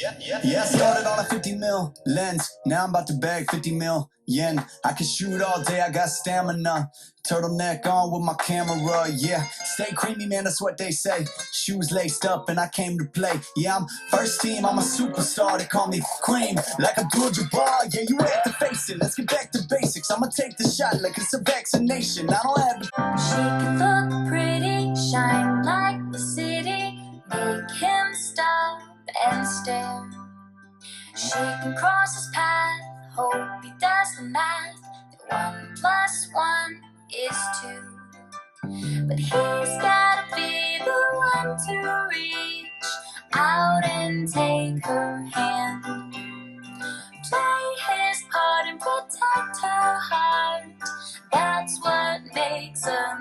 Yeah, I started on a 50 mil lens. Now I'm about to bag 50 mil yen. I can shoot all day, I got stamina. Turtleneck on with my camera, yeah. Stay creamy, man, that's what they say. Shoes laced up and I came to play. Yeah, I'm first team, I'm a superstar. They call me Cream, like Abdul-Jabbar. Yeah, you have to face it, let's get back to basics. I'ma take the shot like it's a vaccination. I don't have to. She can look pretty, shine like the city, make him stop and stare. She can cross his path, hope he does the math, that 1 + 1 is 2. But he's gotta be the one to reach out and take her hand, play his part and protect her heart. That's what makes a